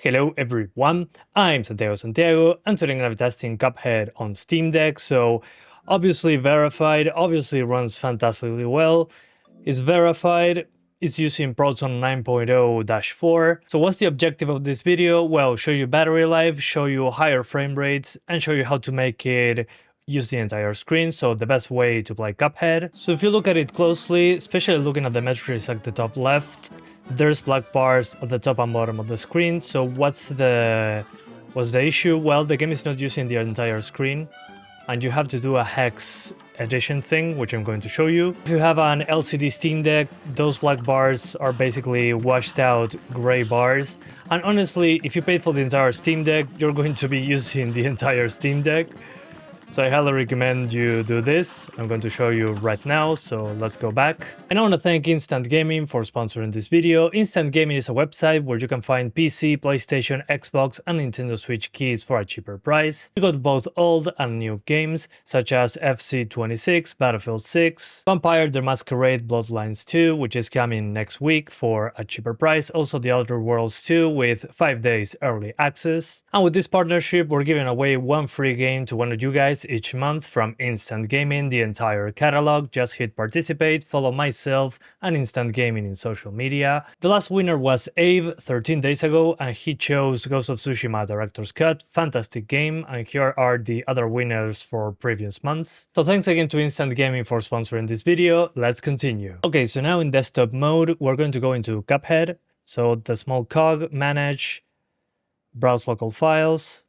Hello everyone, I'm Santiago, and today I'm going to be testing Cuphead on Steam Deck. So obviously verified, obviously runs fantastically well. It's verified, it's using Proton 9.0-4. So what's the objective of this video? Well, show you battery life, show you higher frame rates, and show you how to make it use the entire screen, so the best way to play Cuphead. So if you look at it closely, especially looking at the metrics at the top left, there's black bars at the top and bottom of the screen. So what's the issue? Well, the game is not using the entire screen, and you have to do a hex addition thing, which I'm going to show you. If you have an LCD Steam Deck, those black bars are basically washed out gray bars. And honestly, if you paid for the entire Steam Deck, you're going to be using the entire Steam Deck. So I highly recommend you do this. I'm going to show you right now, so let's go back. And I want to thank Instant Gaming for sponsoring this video. Instant Gaming is a website where you can find PC, PlayStation, Xbox and Nintendo Switch keys for a cheaper price. You got both old and new games, such as FC26, Battlefield 6, Vampire the Masquerade Bloodlines 2, which is coming next week for a cheaper price. Also The Outer Worlds 2 with 5 days early access. And with this partnership, we're giving away one free game to one of you guys each month from Instant Gaming, the entire catalog. Just hit participate, follow myself and Instant Gaming in social media. The last winner was Abe 13 days ago, and he chose Ghost of Tsushima Director's Cut. Fantastic game, and here are the other winners for previous months. So thanks again to Instant Gaming for sponsoring this video. Let's continue. Okay, so now in desktop mode, we're going to go into Cuphead. So the small cog, manage, browse local files,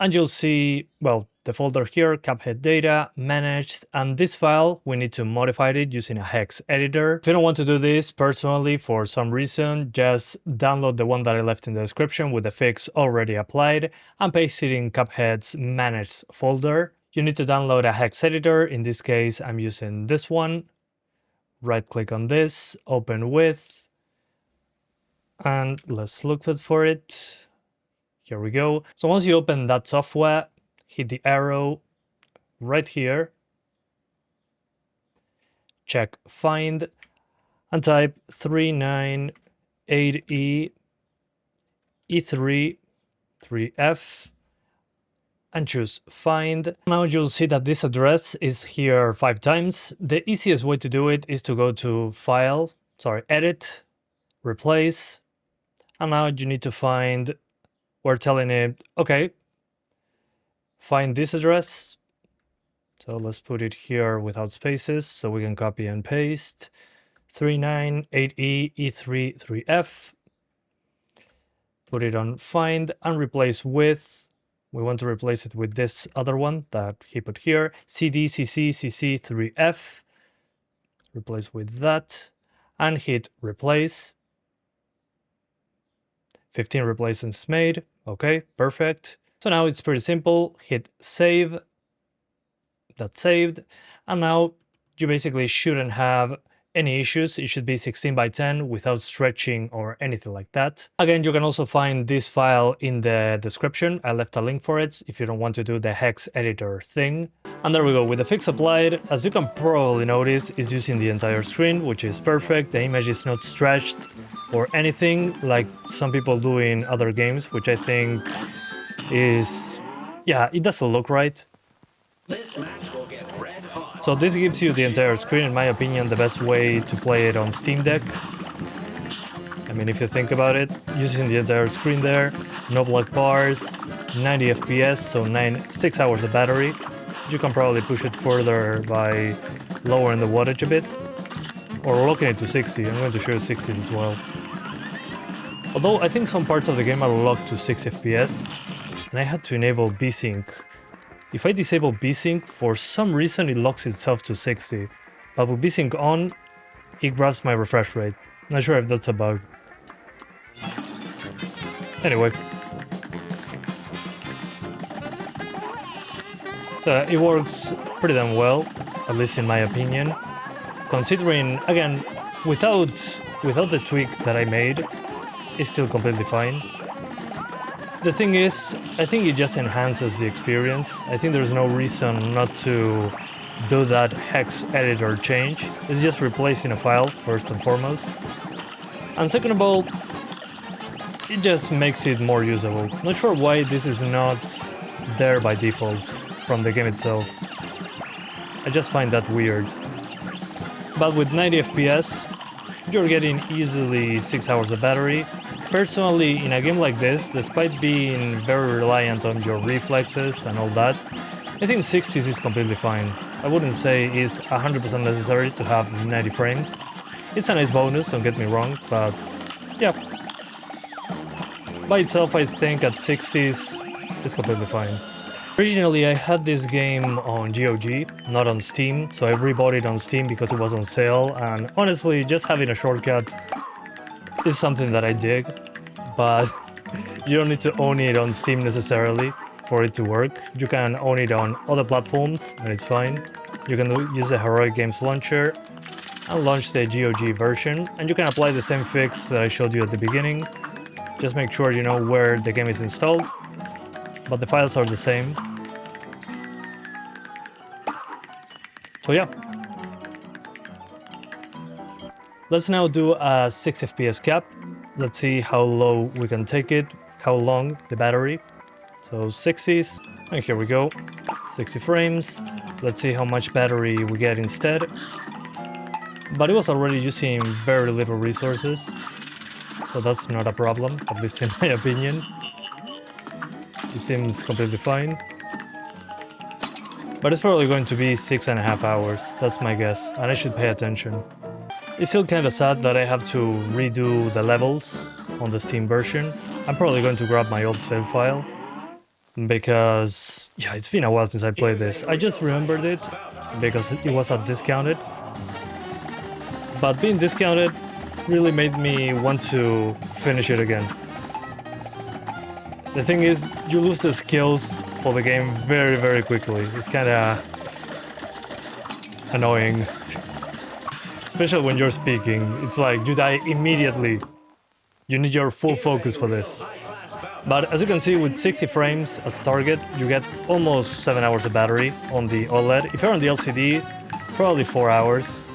and you'll see, well, the folder here, Cuphead data, managed, and this file, we need to modify it using a hex editor. If you don't want to do this personally for some reason, just download the one that I left in the description with the fix already applied and paste it in Cuphead's managed folder. You need to download a hex editor. In this case, I'm using this one. Right click on this, open with, and let's look for it. Here we go. So once you open that software, hit the arrow right here, check find, and type 398E E3 3F and choose find. Now you'll see that this address is here 5 times. The easiest way to do it is to go to edit, replace, and now you need to find, we're telling it, okay, find this address. So let's put it here without spaces so we can copy and paste. 398E E3 3F. Put it on find and replace with, we want to replace it with this other one that he put here, CDCC 3F. Replace with that and hit replace. 15 replacements made. Okay, perfect. So now it's pretty simple. Hit save. That's saved. And now you basically shouldn't have any issues. It should be 16:10 without stretching or anything like that. Again, you can also find this file in the description. I left a link for it if you don't want to do the hex editor thing. And there we go, with the fix applied, as you can probably notice, it's using the entire screen, which is perfect. The image is not stretched or anything like some people do in other games, which I think is, yeah, it doesn't look right. So this gives you the entire screen, in my opinion, the best way to play it on Steam Deck. I mean, if you think about it, using the entire screen there, no black bars, 90 FPS, so 6 hours of battery. You can probably push it further by lowering the wattage a bit, or locking it to 60. I'm going to show you 60s as well. Although I think some parts of the game are locked to 6 FPS, and I had to enable VSync. If I disable VSync, for some reason it locks itself to 60, but with VSync on, it grabs my refresh rate. Not sure if that's a bug. Anyway. So it works pretty damn well, at least in my opinion. Considering, again, without the tweak that I made, it's still completely fine. The thing is, I think it just enhances the experience. I think there's no reason not to do that hex editor change. It's just replacing a file, first and foremost. And second of all, it just makes it more usable. Not sure why this is not there by default from the game itself. I just find that weird. But with 90 FPS, you're getting easily 6 hours of battery. Personally, in a game like this, despite being very reliant on your reflexes and all that, I think 60s is completely fine. I wouldn't say it's 100% necessary to have 90 frames. It's a nice bonus, don't get me wrong, but yeah. By itself, I think at 60s, it's completely fine. Originally, I had this game on GOG, not on Steam, so I rebought it on Steam because it was on sale, and honestly, just having a shortcut is something that I dig, but you don't need to own it on Steam necessarily for it to work. You can own it on other platforms, and it's fine. You can use the Heroic Games launcher and launch the GOG version, and you can apply the same fix that I showed you at the beginning. Just make sure you know where the game is installed, but the files are the same. So yeah. Let's now do a 6 FPS cap. Let's see how low we can take it, how long the battery. So 60s, and here we go. 60 frames. Let's see how much battery we get instead. But it was already using very little resources, so that's not a problem, at least in my opinion. It seems completely fine. But it's probably going to be 6.5 hours, that's my guess, and I should pay attention. It's still kinda sad that I have to redo the levels on the Steam version. I'm probably going to grab my old save file, because yeah, it's been a while since I played this. I just remembered it because it was discounted. But being discounted really made me want to finish it again. The thing is, you lose the skills for the game very, very quickly. It's kinda annoying. Especially when you're speaking. It's like you die immediately. You need your full focus for this. But as you can see, with 60 frames as target, you get almost 7 hours of battery on the OLED. If you're on the LCD, probably 4 hours.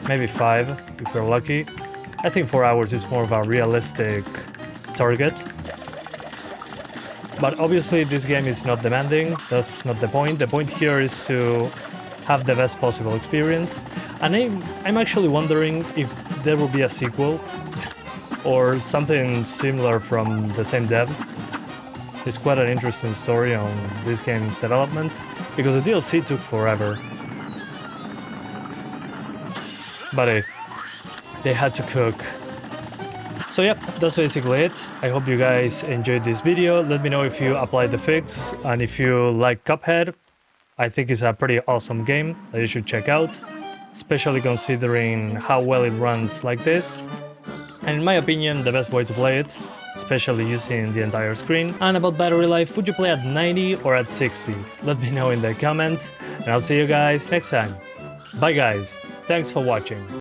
Maybe 5, if you're lucky. I think 4 hours is more of a realistic target. But obviously this game is not demanding, that's not the point. The point here is to have the best possible experience. And I'm actually wondering if there will be a sequel or something similar from the same devs. It's quite an interesting story on this game's development, because the DLC took forever. But hey, they had to cook. So yeah, that's basically it. I hope you guys enjoyed this video. Let me know if you applied the fix, and if you like Cuphead. I think it's a pretty awesome game that you should check out, especially considering how well it runs like this. And in my opinion, the best way to play it, especially using the entire screen. And about battery life, would you play at 90 or at 60? Let me know in the comments, and I'll see you guys next time. Bye guys, thanks for watching.